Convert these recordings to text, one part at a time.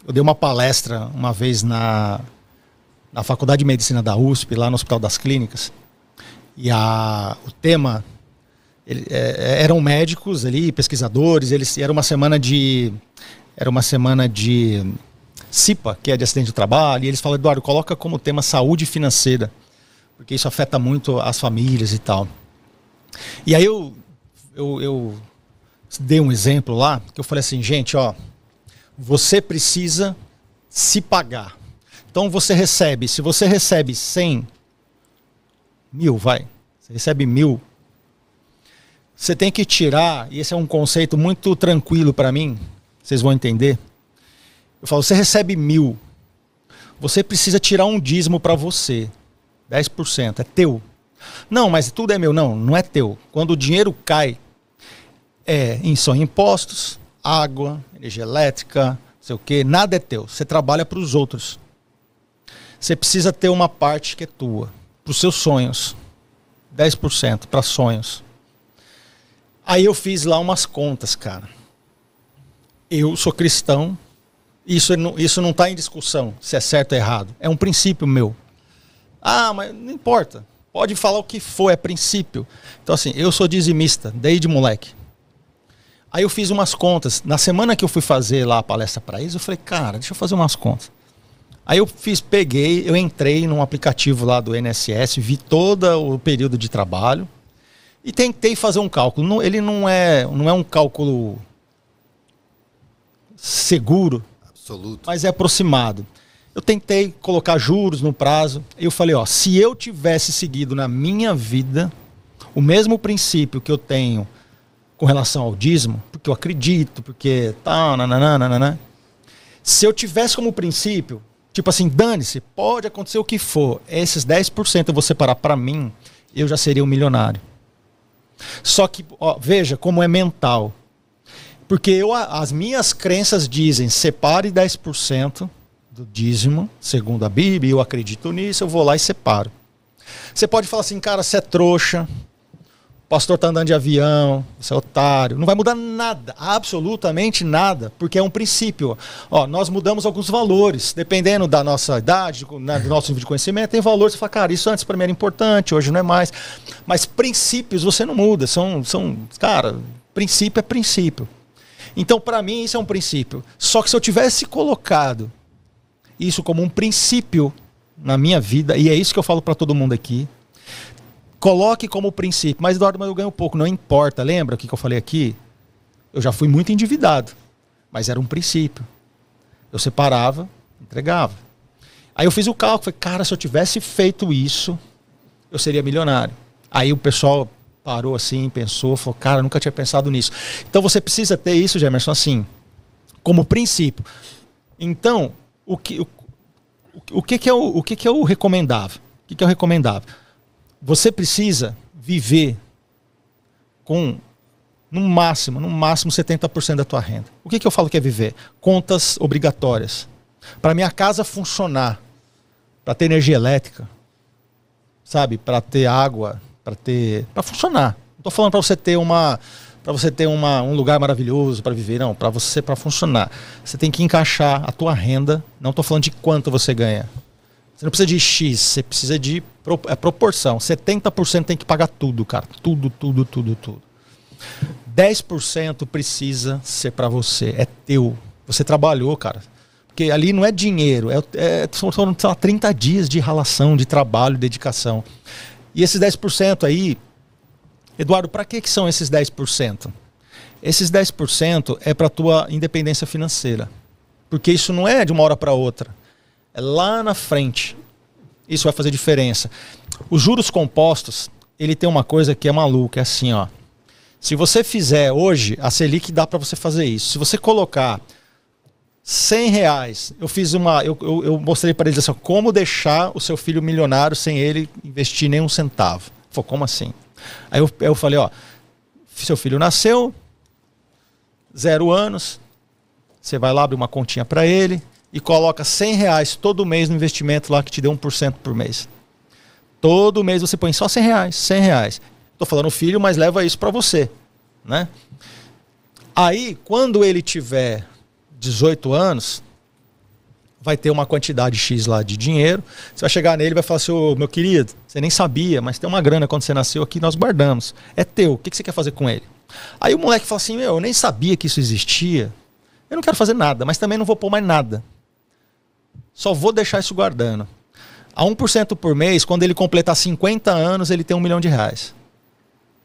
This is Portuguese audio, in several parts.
eu dei uma palestra uma vez na Faculdade de Medicina da USP, lá no Hospital das Clínicas. E o tema eram médicos ali, pesquisadores. Era uma semana de CIPA, que é de acidente de trabalho. E eles falaram: Eduardo, coloca como tema saúde financeira, porque isso afeta muito as famílias e tal. E aí eu dei um exemplo lá, que eu falei assim: gente, ó, você precisa se pagar. Então se você recebe 100 mil, você recebe 1.000, você tem que tirar, e esse é um conceito muito tranquilo para mim, vocês vão entender. Eu falo: você recebe 1.000, você precisa tirar um dízimo para você, 10%, é teu. Não, mas tudo é meu. Não, não é teu. Quando o dinheiro cai, são impostos, água, energia elétrica, não sei o quê, nada é teu. Você trabalha para os outros. Você precisa ter uma parte que é tua, para os seus sonhos. 10% para sonhos. Aí eu fiz lá umas contas, cara. Eu sou cristão, isso não está em discussão, se é certo ou errado. É um princípio meu. Ah, mas não importa. Pode falar o que for, é princípio. Então assim, eu sou dizimista, desde moleque. Aí eu fiz umas contas. Na semana que eu fui fazer lá a palestra para eles, eu falei: cara, deixa eu fazer umas contas. Aí eu eu entrei num aplicativo lá do INSS, vi todo o período de trabalho e tentei fazer um cálculo. Ele não é um cálculo seguro, absoluto, mas é aproximado. Eu tentei colocar juros no prazo. Eu falei: ó, se eu tivesse seguido na minha vida o mesmo princípio que eu tenho com relação ao dízimo, porque eu acredito, porque se eu tivesse como princípio, tipo assim, dane-se, pode acontecer o que for, esses 10% eu vou separar para mim, eu já seria um milionário. Só que, ó, veja como é mental. Porque as minhas crenças dizem: separe 10% do dízimo, segundo a Bíblia, eu acredito nisso, eu vou lá e separo. Você pode falar assim: cara, você é trouxa, o pastor está andando de avião, você é otário. Não vai mudar nada, absolutamente nada, porque é um princípio. Ó, nós mudamos alguns valores, dependendo da nossa idade, do nosso nível de conhecimento, tem valores. Você fala: cara, isso antes para mim era importante, hoje não é mais. Mas princípios você não muda, cara, princípio é princípio. Então, para mim, isso é um princípio. Só que se eu tivesse colocado isso como um princípio na minha vida, e é isso que eu falo para todo mundo aqui, coloque como princípio. Mas, Eduardo, eu ganho pouco, não importa. Lembra o que eu falei aqui? Eu já fui muito endividado, mas era um princípio. Eu separava, entregava. Aí eu fiz o cálculo, falei: cara, se eu tivesse feito isso, eu seria milionário. Aí o pessoal parou assim, pensou, falou: cara, nunca tinha pensado nisso. Então você precisa ter isso, Gemerson, assim, como princípio. Então, o que é o recomendável? O que é o recomendável? Você precisa viver com, no máximo 70% da tua renda. O que eu falo que é viver? Contas obrigatórias. Para minha casa funcionar, para ter energia elétrica, sabe? Para ter água, para funcionar. Não estou falando para você ter um lugar maravilhoso para viver, não. Para funcionar, você tem que encaixar a tua renda. Não estou falando de quanto você ganha. Você não precisa de X, você precisa de proporção. 70% tem que pagar tudo, cara. Tudo. 10% precisa ser para você. É teu. Você trabalhou, cara. Porque ali não é dinheiro. São 30 dias de ralação, de trabalho, dedicação. E esses 10% aí, Eduardo, para que são esses 10%? Esses 10% é para a tua independência financeira. Porque isso não é de uma hora para outra. É lá na frente. Isso vai fazer diferença. Os juros compostos, ele tem uma coisa que é maluca, é assim, ó. Se você fizer hoje, a Selic dá para você fazer isso. Se você colocar R$100, eu mostrei para eles assim, como deixar o seu filho milionário sem ele investir nem um centavo. Falei: como assim? Aí eu falei: ó, seu filho nasceu, 0 anos, você vai lá abrir uma continha para ele e coloca R$100 todo mês no investimento lá que te dê 1% por mês. Todo mês você põe só R$100. Tô falando filho, mas leva isso para você, né? Aí, quando ele tiver 18 anos, vai ter uma quantidade X lá de dinheiro. Você vai chegar nele e vai falar assim, ô, meu querido, você nem sabia, mas tem uma grana quando você nasceu aqui, nós guardamos. É teu, o que você quer fazer com ele? Aí o moleque fala assim, eu nem sabia que isso existia, eu não quero fazer nada, mas também não vou pôr mais nada. Só vou deixar isso guardando. A 1% por mês, quando ele completar 50 anos, ele tem R$1 milhão.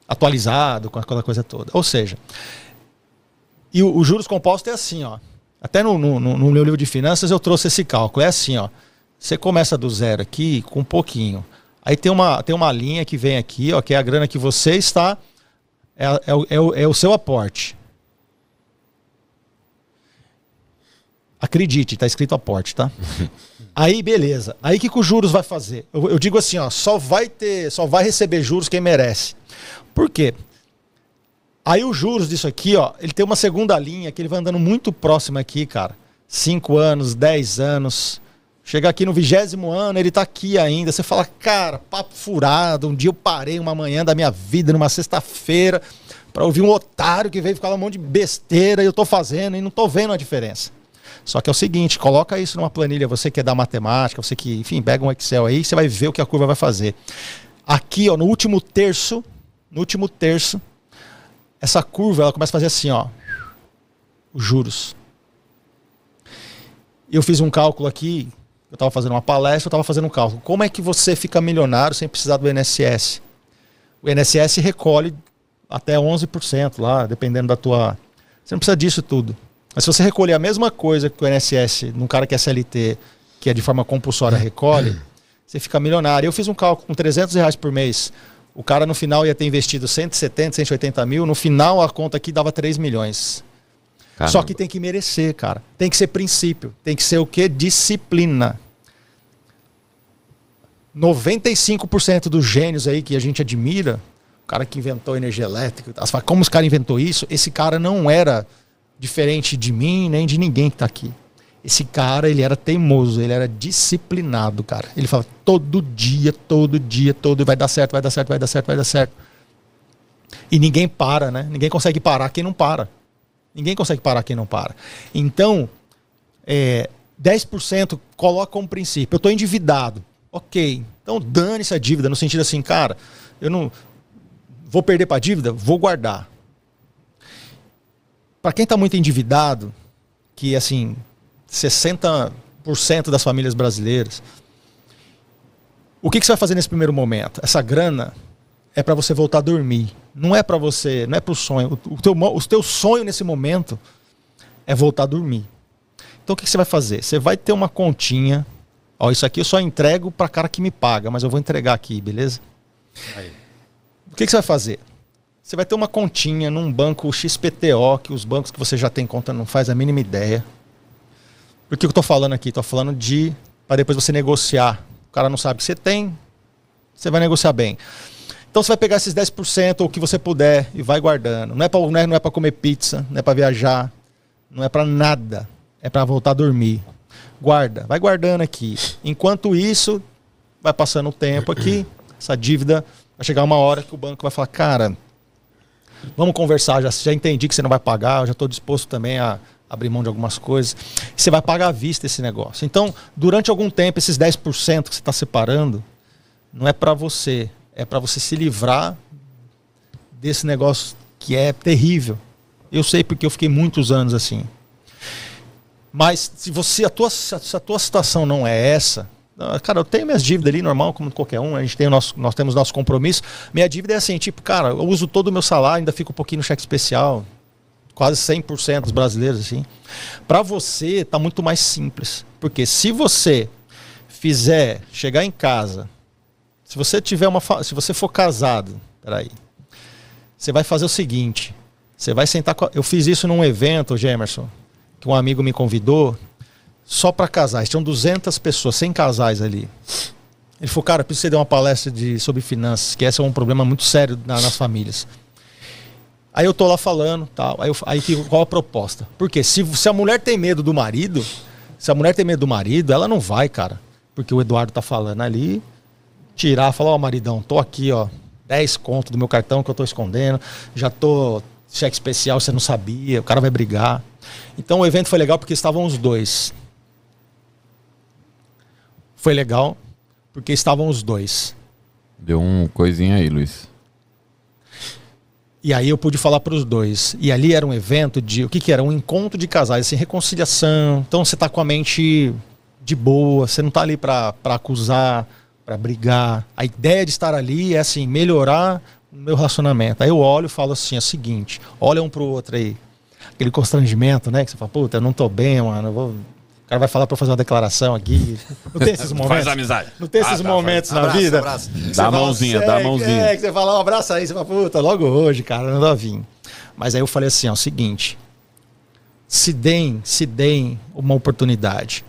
Atualizado, com aquela coisa toda. Ou seja, e o juros compostos é assim, ó. Até no meu livro de finanças eu trouxe esse cálculo. É assim, ó. Você começa do zero aqui com um pouquinho. Aí tem uma linha que vem aqui, ó, que é a grana que você está... É o seu aporte. Acredite, está escrito aporte, tá? Aí, beleza. Aí o que os juros vai fazer? Eu digo assim, ó, só vai receber juros quem merece. Por quê? Aí os juros disso aqui, ó, ele tem uma segunda linha que ele vai andando muito próximo aqui, cara. 5 anos, 10 anos. Chega aqui no 20º ano, ele tá aqui ainda. Você fala, cara, papo furado. Um dia eu parei uma manhã da minha vida, numa sexta-feira, para ouvir um otário que veio falar um monte de besteira e eu tô fazendo e não tô vendo a diferença. Só que é o seguinte, coloca isso numa planilha, você que é da matemática, você que, enfim, pega um Excel aí, você vai ver o que a curva vai fazer. Aqui, ó, no último terço, essa curva, ela começa a fazer assim, ó, os juros. Eu fiz um cálculo aqui, eu estava fazendo uma palestra, eu estava fazendo um cálculo. Como é que você fica milionário sem precisar do INSS? O INSS recolhe até 11% lá, dependendo da tua... Você não precisa disso tudo. Mas se você recolher a mesma coisa que o INSS, num cara que é CLT, que é de forma compulsória, recolhe, você fica milionário. Eu fiz um cálculo com R$300 por mês. O cara no final ia ter investido 170, 180 mil. No final a conta aqui dava 3 milhões. Caramba. Só que tem que merecer, cara. Tem que ser princípio. Tem que ser o quê? Disciplina. 95% dos gênios aí que a gente admira, o cara que inventou energia elétrica, como os caras inventou isso, esse cara não era diferente de mim, nem de ninguém que está aqui. Esse cara, ele era teimoso, ele era disciplinado, cara. Ele fala todo dia, vai dar certo, vai dar certo, vai dar certo, vai dar certo. E ninguém para, né? Ninguém consegue parar quem não para. Ninguém consegue parar quem não para. Então, 10% coloca como princípio. Eu estou endividado. Ok, então dane-se a dívida, no sentido assim, cara, eu não vou perder para a dívida, vou guardar. Para quem está muito endividado, que assim, 60% das famílias brasileiras, o que você vai fazer nesse primeiro momento? Essa grana é para você voltar a dormir. Não é para você, não é para o sonho. O teu sonho nesse momento é voltar a dormir. Então o que você vai fazer? Você vai ter uma continha. Ó, isso aqui eu só entrego para cara que me paga, mas eu vou entregar aqui, beleza? Aí. O que você vai fazer? Você vai ter uma continha num banco XPTO, que os bancos que você já tem conta não faz a mínima ideia. Por que eu estou falando aqui? Estou falando para depois você negociar. O cara não sabe que você tem, você vai negociar bem. Então você vai pegar esses 10% ou o que você puder e vai guardando. Não é para comer pizza, não é para viajar, não é para nada. É para voltar a dormir. Guarda, vai guardando aqui. Enquanto isso, vai passando o tempo aqui, essa dívida, vai chegar uma hora que o banco vai falar, cara, vamos conversar, já entendi que você não vai pagar, eu já estou disposto também a abrir mão de algumas coisas. Você vai pagar à vista esse negócio. Então, durante algum tempo, esses 10% que você está separando, não é para você, é para você se livrar desse negócio que é terrível. Eu sei porque eu fiquei muitos anos assim. Mas se a tua situação não é essa, cara, eu tenho minhas dívidas ali, normal, como qualquer um, nós temos nosso compromisso. Minha dívida é assim, tipo, cara, eu uso todo o meu salário, ainda fico um pouquinho no cheque especial, quase 100% dos brasileiros, assim. Para você, tá muito mais simples. Porque se você chegar em casa, se você for casado, peraí, você vai fazer o seguinte, você vai sentar eu fiz isso num evento, Gemerson, que um amigo me convidou, só para casais. Tinham 200 pessoas, 100 casais ali. Ele falou, cara, preciso que você dê uma palestra sobre finanças, que esse é um problema muito sério nas famílias. Aí eu tô lá falando, tal. Aí qual a proposta? Porque se a mulher tem medo do marido, ela não vai, cara. Porque o Eduardo tá falando ali, falar, ó, maridão, tô aqui, ó, 10 conto do meu cartão que eu tô escondendo, já tô cheque especial, você não sabia, o cara vai brigar. Então o evento foi legal porque estavam os dois. Foi legal, porque estavam os dois. Deu um coisinha aí, Luiz. E aí eu pude falar para os dois. E ali era um evento de... O que que era? Um encontro de casais, assim, reconciliação. Então você tá com a mente de boa, você não tá ali para acusar, para brigar. A ideia de estar ali é, assim, melhorar o meu relacionamento. Aí eu olho e falo assim, é o seguinte, olha um pro outro aí. Aquele constrangimento, né? Que você fala, puta, eu não tô bem, mano. O cara vai falar para fazer uma declaração aqui. Não tem esses momentos? Faz amizade. Não tem esses momentos na abraço, vida? abraço. Dá a mãozinha, dá a mãozinha. Que você fala, um abraço aí, você fala, puta, logo hoje, cara, não dá vim. Mas aí eu falei assim, ó, o seguinte, se deem uma oportunidade.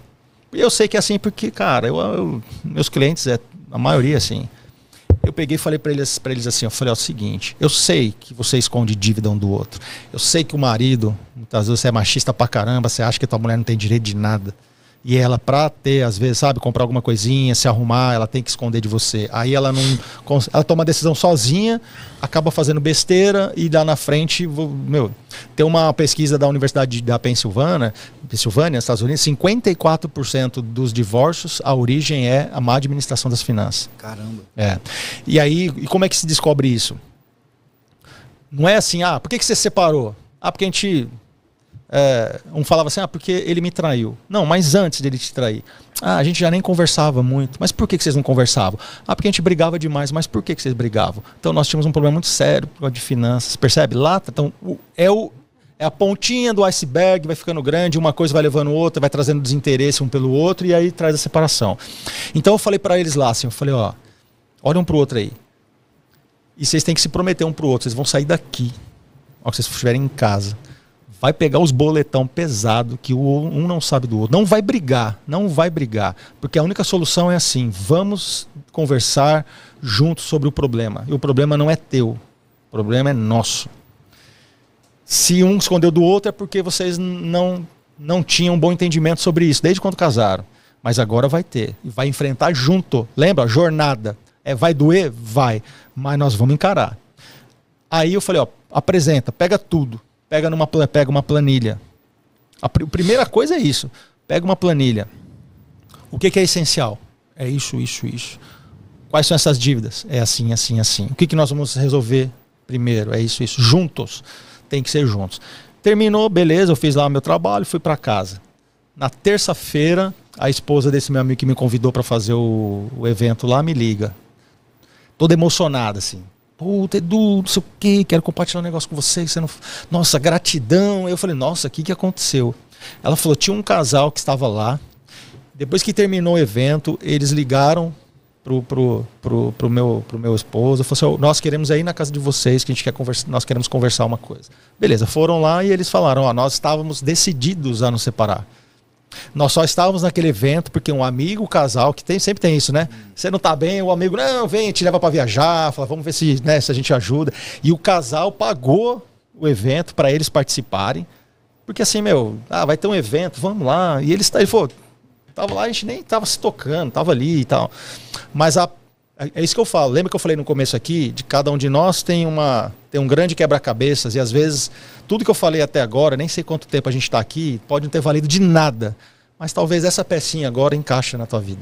E eu sei que é assim porque, cara, meus clientes, a maioria assim, eu peguei e falei pra eles assim, eu falei, ó, o seguinte, eu sei que você esconde dívida um do outro, eu sei que o marido, muitas vezes você é machista pra caramba, você acha que tua mulher não tem direito de nada, e ela pra ter, às vezes, sabe, comprar alguma coisinha, se arrumar, ela tem que esconder de você, aí ela não, ela toma a decisão sozinha, acaba fazendo besteira e lá na frente, tem uma pesquisa da Universidade da Pensilvânia, Estados Unidos, 54% dos divórcios, a origem é a má administração das finanças. Caramba. E aí, e como é que se descobre isso? Não é assim, por que você se separou? Porque a gente... um falava assim, porque ele me traiu. Não, mas antes dele te trair. A gente já nem conversava muito. Mas por que vocês não conversavam? Porque a gente brigava demais. Mas por que vocês brigavam? Então nós tínhamos um problema muito sério de finanças. Percebe? Lá, então, é a pontinha do iceberg, vai ficando grande, uma coisa vai levando outra, vai trazendo desinteresse um pelo outro e aí traz a separação. Então eu falei para eles lá assim, eu falei, olha um pro outro aí. E vocês têm que se prometer um pro outro, vocês vão sair daqui, ó, que vocês estiverem em casa. Vai pegar os boletão pesado que um não sabe do outro. Não vai brigar, porque a única solução é assim, vamos conversar juntos sobre o problema. E o problema não é teu, o problema é nosso. Se um escondeu do outro é porque vocês não tinham um bom entendimento sobre isso, desde quando casaram. Mas agora vai ter, e vai enfrentar junto. Lembra? Jornada. Vai doer? Vai. Mas nós vamos encarar. Aí eu falei, apresenta, pega tudo. Pega uma planilha. A primeira coisa é isso. Pega uma planilha. O que é essencial? É isso. Quais são essas dívidas? É assim. O que nós vamos resolver primeiro? É isso. Juntos. Tem que ser juntos. Terminou, beleza, eu fiz lá o meu trabalho, fui para casa. Na terça-feira, a esposa desse meu amigo que me convidou para fazer o evento lá me liga. Toda emocionada, assim. Puta, Edu, não sei o quê, quero compartilhar um negócio com você. Nossa, gratidão. Eu falei, nossa, o que aconteceu? Ela falou, tinha um casal que estava lá. Depois que terminou o evento, eles ligaram pro meu esposo, falou assim, nós queremos ir na casa de vocês, que a gente quer conversar, nós queremos conversar uma coisa. Beleza, foram lá e eles falaram, nós estávamos decididos a nos separar. Nós só estávamos naquele evento porque um amigo, o casal, que sempre tem isso, né? Você não tá bem, o amigo, não, vem, te leva para viajar, fala, vamos ver se a gente ajuda. E o casal pagou o evento para eles participarem, porque assim, vai ter um evento, vamos lá. E ele falou, tava lá, a gente nem tava se tocando, tava ali e tal. Mas é isso que eu falo. Lembra que eu falei no começo aqui, de cada um de nós tem um grande quebra-cabeças e às vezes tudo que eu falei até agora, nem sei quanto tempo a gente está aqui, pode não ter valido de nada, mas talvez essa pecinha agora encaixe na tua vida.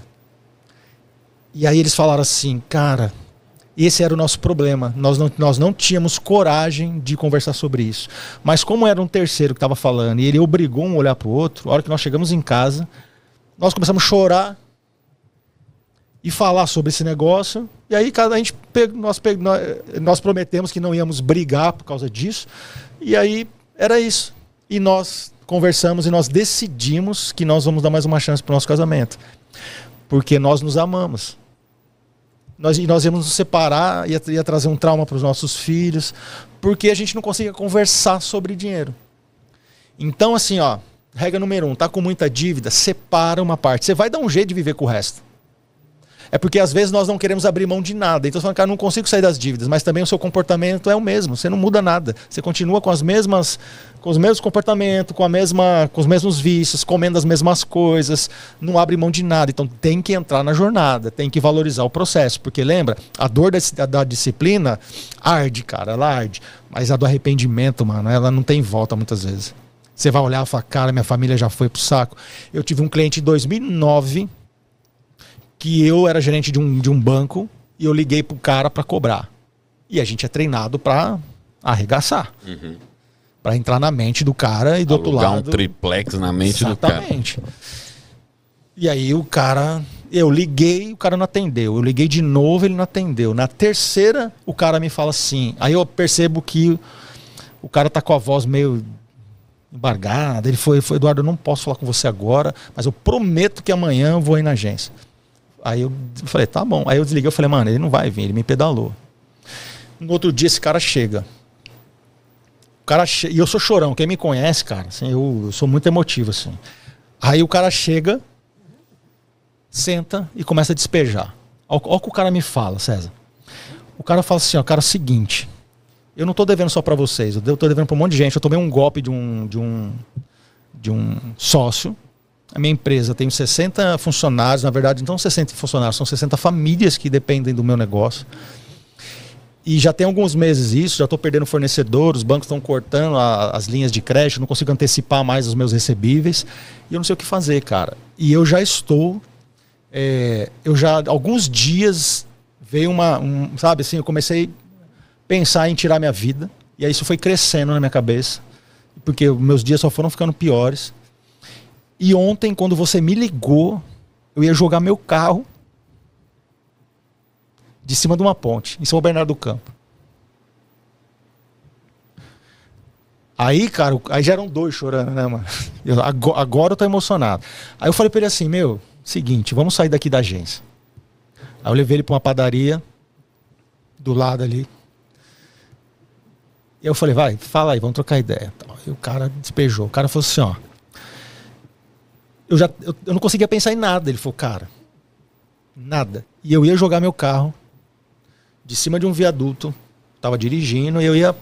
E aí eles falaram assim, cara, esse era o nosso problema. Nós não tínhamos coragem de conversar sobre isso. Mas como era um terceiro que estava falando e ele obrigou um a olhar para o outro, a hora que nós chegamos em casa, nós começamos a chorar e falar sobre esse negócio. E aí nós prometemos que não íamos brigar por causa disso. E aí era isso. E nós conversamos e nós decidimos que nós vamos dar mais uma chance para o nosso casamento. Porque nós nos amamos. Nós íamos nos separar, ia trazer um trauma para os nossos filhos, porque a gente não conseguia conversar sobre dinheiro. Então, assim, regra número 1, tá com muita dívida, separa uma parte. Você vai dar um jeito de viver com o resto. É porque às vezes nós não queremos abrir mão de nada. Então você fala, cara, não consigo sair das dívidas, mas também o seu comportamento é o mesmo. Você não muda nada. Você continua com os mesmos comportamentos, com os mesmos vícios, comendo as mesmas coisas, não abre mão de nada. Então tem que entrar na jornada, tem que valorizar o processo. Porque lembra, a dor da disciplina arde, cara, ela arde. Mas a do arrependimento, mano, ela não tem volta muitas vezes. Você vai olhar e falar, cara, minha família já foi pro saco. Eu tive um cliente em 2009 que eu era gerente de um banco e eu liguei pro cara para cobrar. E a gente é treinado para arregaçar. Para entrar na mente do cara e do outro lado... um triplex na mente do cara. Exatamente. E aí o cara... Eu liguei, o cara não atendeu. Eu liguei de novo, ele não atendeu. Na terceira, o cara me fala assim. Aí eu percebo que o cara tá com a voz meio embargada. Ele foi, Eduardo, eu não posso falar com você agora, mas eu prometo que amanhã eu vou ir na agência. Aí eu falei, tá bom. Aí eu desliguei, eu falei, mano, ele não vai vir, ele me pedalou. No outro dia esse cara chega. E eu sou chorão, quem me conhece, cara, assim, eu sou muito emotivo, assim. Aí o cara chega, senta e começa a despejar. Olha o que o cara me fala, César. O cara fala assim, ó, cara, é o seguinte, eu não tô devendo só para vocês, eu tô devendo para um monte de gente. Eu tomei um golpe de um sócio. A minha empresa tem 60 funcionários, na verdade não 60 funcionários, são 60 famílias que dependem do meu negócio. E já tem alguns meses isso, já estou perdendo fornecedor, os bancos estão cortando as linhas de crédito, não consigo antecipar mais os meus recebíveis. E eu não sei o que fazer, cara. E eu já estou... alguns dias veio sabe assim, eu comecei a pensar em tirar minha vida. E aí isso foi crescendo na minha cabeça. Porque meus dias só foram ficando piores. E ontem, quando você me ligou, eu ia jogar meu carro de cima de uma ponte, em São Bernardo do Campo. Aí, cara, aí já eram dois chorando, né, mano? Agora eu tô emocionado. Aí eu falei pra ele assim, meu, seguinte, vamos sair daqui da agência. Aí eu levei ele pra uma padaria, do lado ali. E eu falei, vai, fala aí, vamos trocar ideia. E o cara despejou. O cara falou assim, ó. Eu não conseguia pensar em nada. Ele falou, cara, nada. E eu ia jogar meu carro de cima de um viaduto, tava dirigindo, e eu ia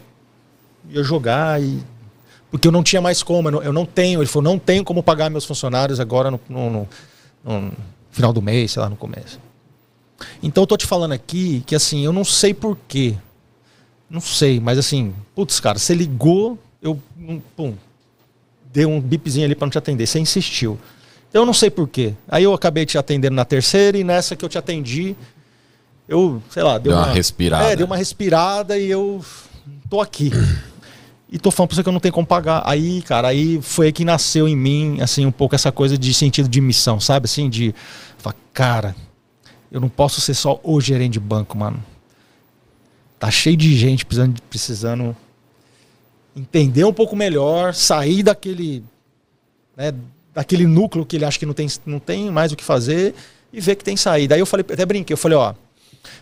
jogar, porque eu não tinha mais como, eu não tenho, ele falou, não tenho como pagar meus funcionários agora no final do mês, sei lá, no começo. Então eu tô te falando aqui que assim, eu não sei porquê, não sei, mas assim, putz, cara, você ligou, eu dei um bipzinho ali pra não te atender, você insistiu. Então eu não sei porquê. Aí eu acabei te atendendo na terceira, e nessa que eu te atendi, eu, sei lá, deu uma respirada. Deu uma respirada e eu tô aqui. E tô falando pra você que eu não tenho como pagar. Aí, cara, aí foi aí que nasceu em mim, assim, um pouco essa coisa de sentido de missão, sabe? Assim, de falar, cara, eu não posso ser só o gerente de banco, mano. Tá cheio de gente precisando entender um pouco melhor, sair daquele, né, daquele núcleo que ele acha que não tem mais o que fazer e ver que tem saída. Aí eu falei, até brinquei, eu falei, ó,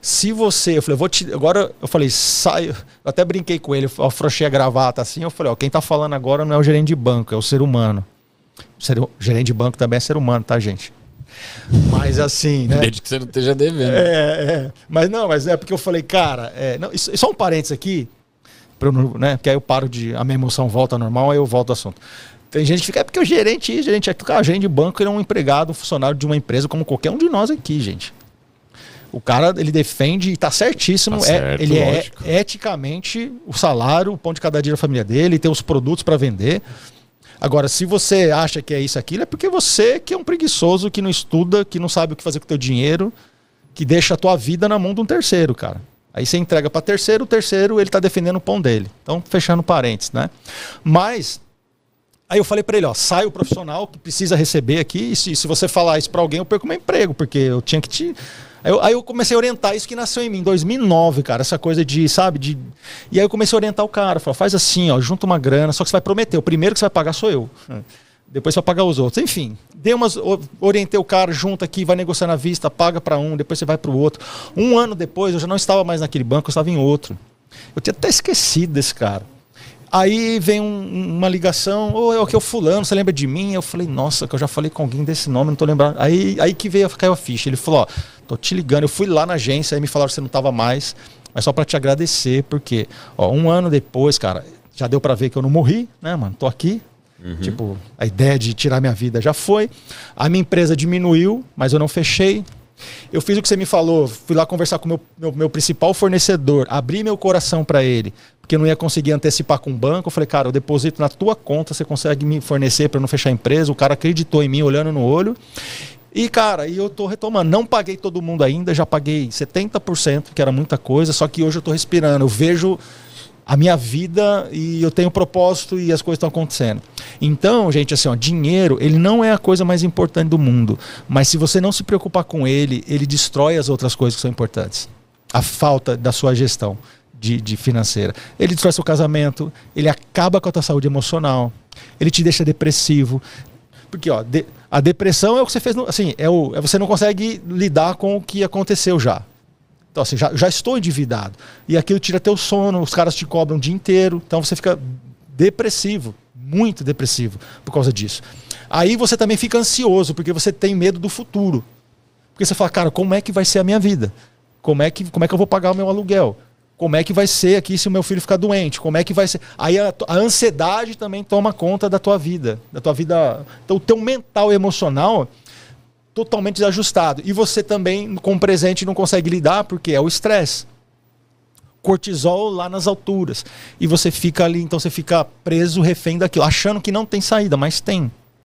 se você, eu falei, agora eu falei, sai, eu até brinquei com ele, eu afrouxei a gravata assim, eu falei, ó, quem tá falando agora não é o gerente de banco, é o ser humano. O gerente de banco também é ser humano, tá, gente? Mas assim, né? Desde que você não esteja devendo. Mas é porque eu falei, cara, só um parênteses aqui, né? Porque aí eu paro a minha emoção volta ao normal, aí eu volto ao assunto. Tem gente que fica, porque o gerente aqui, o gerente de banco, ele é um empregado, um funcionário de uma empresa como qualquer um de nós aqui, gente. O cara, ele defende e tá certíssimo. Tá certo, ele lógico. É eticamente o salário, o pão de cada dia da família dele, tem os produtos para vender. Agora, se você acha que é isso, aquilo, é porque você que é um preguiçoso, que não estuda, que não sabe o que fazer com o teu dinheiro, que deixa a tua vida na mão de um terceiro, cara. Aí você entrega para terceiro, o terceiro, ele tá defendendo o pão dele. Então, fechando parênteses, né? Mas, aí eu falei para ele, ó, sai o profissional que precisa receber aqui, e se você falar isso para alguém, eu perco meu emprego, porque eu tinha que te... Aí eu comecei a orientar isso que nasceu em mim, em 2009, cara, essa coisa de, sabe, E aí eu comecei a orientar o cara, falei, faz assim, ó, junta uma grana, só que você vai prometer, o primeiro que você vai pagar sou eu. Depois você vai pagar os outros. Enfim, orientei o cara, junta aqui, vai negociando à vista, paga para um, depois você vai para o outro. Um ano depois, eu já não estava mais naquele banco, eu estava em outro. Eu tinha até esquecido desse cara. Aí vem uma ligação, é o que é o fulano, você lembra de mim? Eu falei, nossa, que eu já falei com alguém desse nome, não tô lembrando. Aí que caiu a ficha. Ele falou, ó, tô te ligando. Eu fui lá na agência, aí me falaram que você não tava mais, mas só para te agradecer, porque, ó, um ano depois, cara, já deu para ver que eu não morri, né, mano? Tô aqui. Tipo, a ideia de tirar minha vida já foi. A minha empresa diminuiu, mas eu não fechei. Eu fiz o que você me falou, fui lá conversar com o meu principal fornecedor, abri meu coração para ele, porque eu não ia conseguir antecipar com o banco. Eu falei, cara, eu deposito na tua conta, você consegue me fornecer para não fechar a empresa. O cara acreditou em mim, olhando no olho. E, cara, eu tô retomando. Não paguei todo mundo ainda, já paguei 70%, que era muita coisa, só que hoje eu tô respirando. Eu vejo a minha vida e eu tenho propósito e as coisas estão acontecendo. Então, gente, assim, ó, dinheiro, ele não é a coisa mais importante do mundo. Mas se você não se preocupar com ele, ele destrói as outras coisas que são importantes. A falta da sua gestão de financeira. Ele destrói seu casamento, ele acaba com a tua saúde emocional, ele te deixa depressivo. Porque ó, a depressão é o que você fez, assim, você não consegue lidar com o que aconteceu já. Então, assim, já estou endividado. E aquilo tira teu sono, os caras te cobram o dia inteiro, então você fica depressivo, muito depressivo por causa disso. Aí você também fica ansioso, porque você tem medo do futuro. Porque você fala, cara, como é que vai ser a minha vida? Como é que eu vou pagar o meu aluguel? Como é que vai ser aqui se o meu filho ficar doente? Como é que vai ser? Aí a ansiedade também toma conta da tua vida. Então o teu mental e emocional totalmente desajustado. E você também, com o presente, não consegue lidar, porque é o estresse. Cortisol lá nas alturas. E você fica ali, então você fica preso, refém daquilo, achando que não tem saída, mas tem.